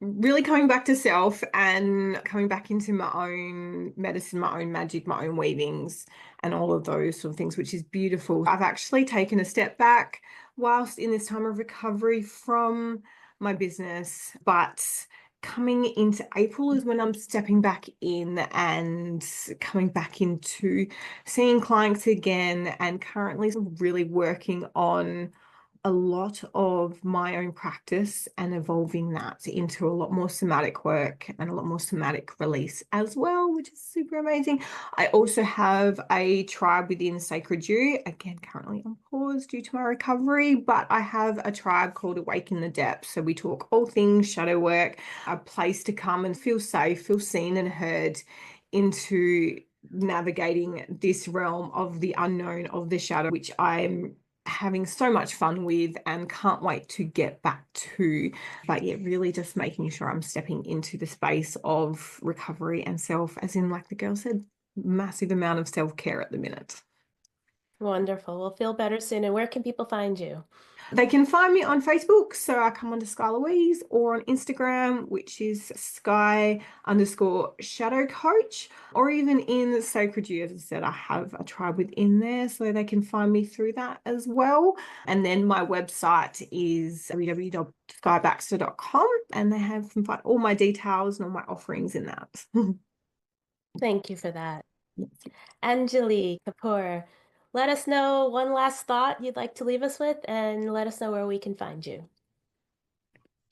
really coming back to self and coming back into my own medicine, my own magic, my own weavings, and all of those sort of things, which is beautiful. I've actually taken a step back whilst in this time of recovery from my business, but coming into April is when I'm stepping back in and coming back into seeing clients again, and currently really working on a lot of my own practice and evolving that into a lot more somatic work and a lot more somatic release as well, which is super amazing. I also have a tribe within Sacred You, again, currently on pause due to my recovery, but I have a tribe called Awaken the Depths. So we talk all things shadow work, a place to come and feel safe, feel seen and heard into navigating this realm of the unknown, of the shadow, which I'm having so much fun with and can't wait to get back to. But yeah, really just making sure I'm stepping into the space of recovery and self, as in, like the girl said, massive amount of self-care at the minute. Wonderful. We'll feel better soon. And where can people find you? They can find me on Facebook, so I come under SKYE Louise, or on Instagram, which is SKYE_shadow coach, or even in Sacred You. As I said, I have a tribe within there, so they can find me through that as well. And then my website is www.skyebaxter.com, and they have all my details and all my offerings in that. Thank you for that. Anjali Kapoor, let us know one last thought you'd like to leave us with, and let us know where we can find you.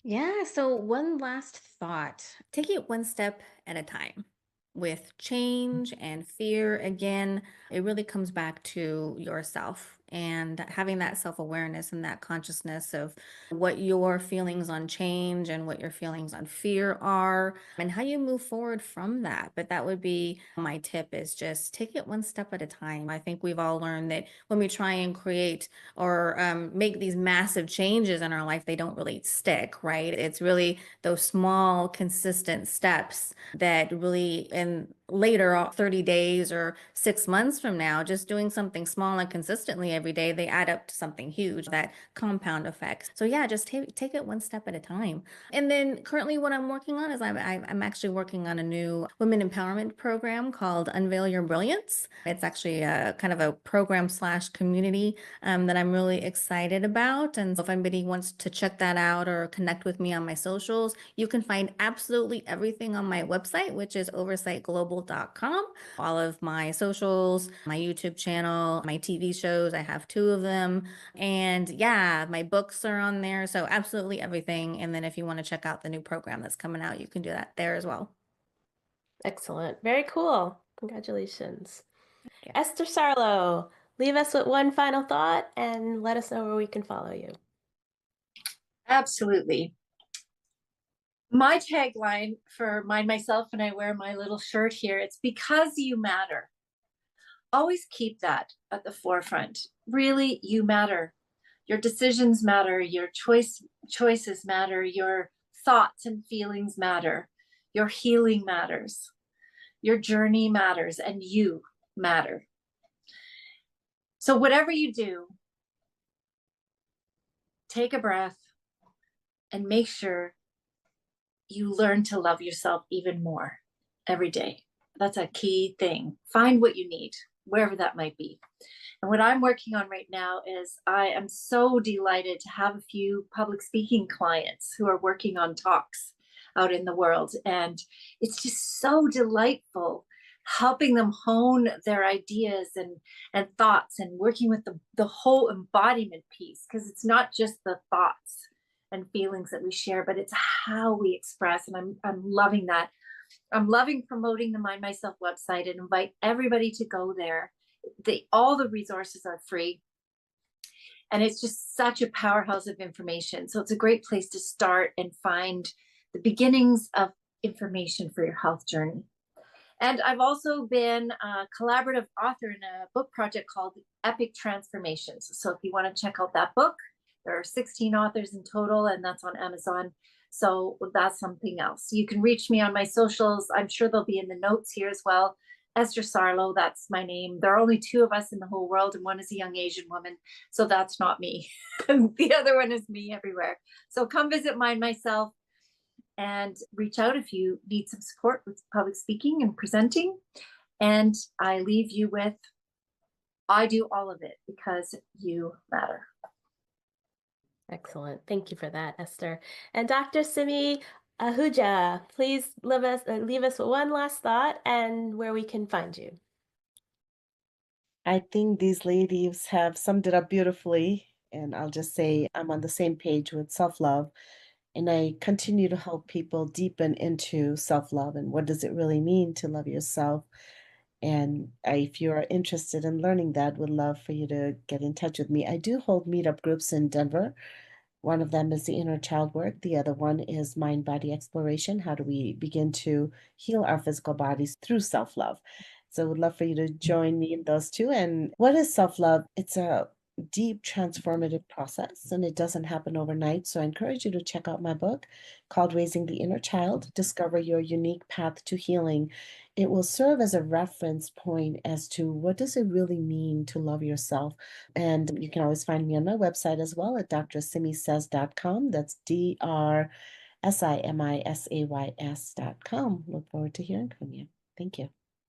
Yeah, so one last thought. Take it one step at a time. With change and fear, again, it really comes back to yourself and having that self-awareness and that consciousness of what your feelings on change and what your feelings on fear are and how you move forward from that. But that would be my tip, is just take it one step at a time. I think we've all learned that when we try and create or make these massive changes in our life, they don't really stick, right? It's really those small, consistent steps that really, and later, 30 days or 6 months from now, just doing something small and consistently every day, they add up to something huge, that compound effect. So yeah, just take it one step at a time. And then currently what I'm working on is I'm actually working on a new women empowerment program called Unveil Your Brilliance. It's actually a kind of a program / community that I'm really excited about. And so if anybody wants to check that out or connect with me on my socials, you can find absolutely everything on my website, which is oversightglobal.com. All of my socials, my YouTube channel, my TV shows, I have 2 of them. And yeah, my books are on there. So absolutely everything. And then if you want to check out the new program that's coming out, you can do that there as well. Excellent. Very cool. Congratulations. Esther Sarlo, leave us with one final thought and let us know where we can follow you. Absolutely. My tagline for Mind Myself, and I wear my little shirt here, it's because you matter. Always keep that at the forefront. Really, you matter. Your decisions matter. Your choices matter. Your thoughts and feelings matter. Your healing matters. Your journey matters, and you matter. So whatever you do, take a breath and make sure you learn to love yourself even more every day. That's a key thing. Find what you need, wherever that might be. And what I'm working on right now is I am so delighted to have a few public speaking clients who are working on talks out in the world. And it's just so delightful helping them hone their ideas and thoughts and working with the whole embodiment piece, because it's not just the thoughts and feelings that we share, but it's how we express. And I'm loving that. I'm loving promoting the Mind Myself website and invite everybody to go there. All the resources are free. And it's just such a powerhouse of information. So it's a great place to start and find the beginnings of information for your health journey. And I've also been a collaborative author in a book project called Epic Transformations. So if you want to check out that book, there are 16 authors in total, and that's on Amazon. So that's something else. You can reach me on my socials. I'm sure they'll be in the notes here as well. Esther Sarlo, that's my name. There are only 2 of us in the whole world, and one is a young Asian woman. So that's not me. The other one is me everywhere. So come visit Mind Myself and reach out if you need some support with public speaking and presenting. And I leave you with, I do all of it because you matter. Excellent. Thank you for that, Esther. And Dr. SIMI, AHUJA, please leave us with one last thought and where we can find you. I think these ladies have summed it up beautifully. And I'll just say I'm on the same page with self-love. And I continue to help people deepen into self-love and what does it really mean to love yourself. And if you're interested in learning that, would love for you to get in touch with me. I do hold meetup groups in Denver. One of them is the inner child work. The other one is mind-body exploration. How do we begin to heal our physical bodies through self-love? So I would love for you to join me in those 2. And what is self-love? It's a deep transformative process, and it doesn't happen overnight. So I encourage you to check out my book called Raising the Inner Child, Discover Your Unique Path to Healing. It will serve as a reference point as to what does it really mean to love yourself. And you can always find me on my website as well at drsimissays.com. That's DRSIMISAYS.com. Look forward to hearing from you. Thank you.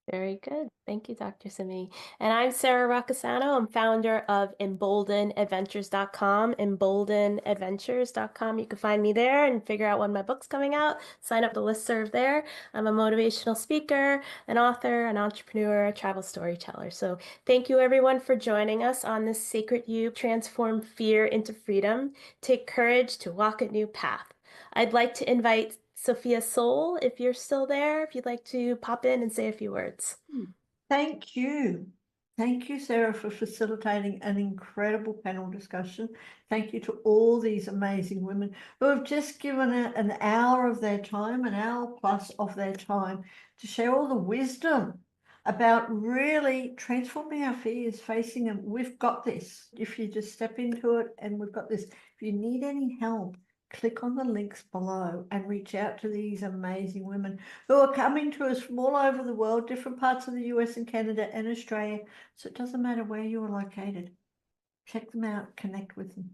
Very good. Thank you, Dr. SIMI. And I'm SARA ROCCISANO. I'm founder of EmboldenAdventures.com, EmboldenAdventures.com. You can find me there and figure out when my book's coming out. Sign up the listserv there. I'm a motivational speaker, an author, an entrepreneur, a travel storyteller. So thank you, everyone, for joining us on this Sacred You. Transform fear into freedom. Take courage to walk a new path. I'd like to invite Sophia Soul, if you're still there, if you'd like to pop in and say a few words. Thank you. Thank you, Sarah, for facilitating an incredible panel discussion. Thank you to all these amazing women who have just given an hour of their time, an hour plus of their time, to share all the wisdom about really transforming our fears, facing them. We've got this. If you just step into it, and we've got this. If you need any help, click on the links below and reach out to these amazing women who are coming to us from all over the world, different parts of the US and Canada and Australia. So it doesn't matter where you are located. Check them out, connect with them.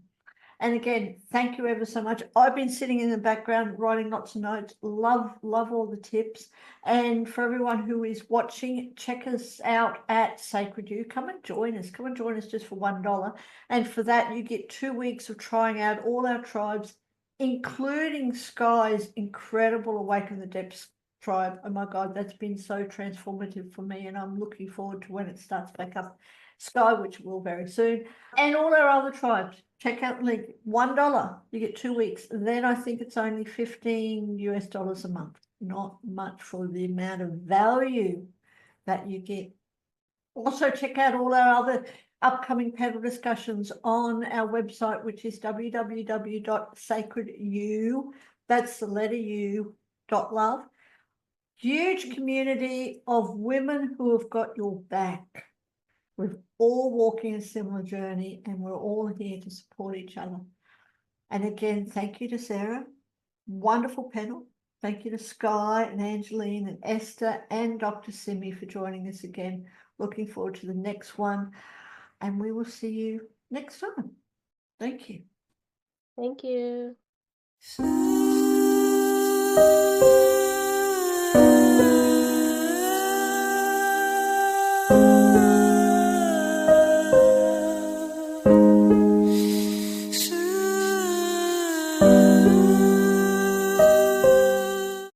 And again, thank you ever so much. I've been sitting in the background writing lots of notes. Love all the tips. And for everyone who is watching, check us out at Sacred You. Come and join us. Come and join us just for $1. And for that, you get 2 weeks of trying out all our tribes, including SKYE's incredible Awaken the Depths tribe. Oh my God, that's been so transformative for me, and I'm looking forward to when it starts back up. SKYE, which will very soon, and all our other tribes. Check out the link. $1, you get 2 weeks. Then I think it's only $15 US a month. Not much for the amount of value that you get. Also, check out all our other upcoming panel discussions on our website, which is www.sacredu, that's the letter U, .love. Huge community of women who have got your back. We're all walking a similar journey and we're all here to support each other. And again, thank you to Sarah. Wonderful panel. Thank you to Skye and Angeline and Esther and Dr. Simi for joining us again. Looking forward to the next one. And we will see you next time. Thank you. Thank you.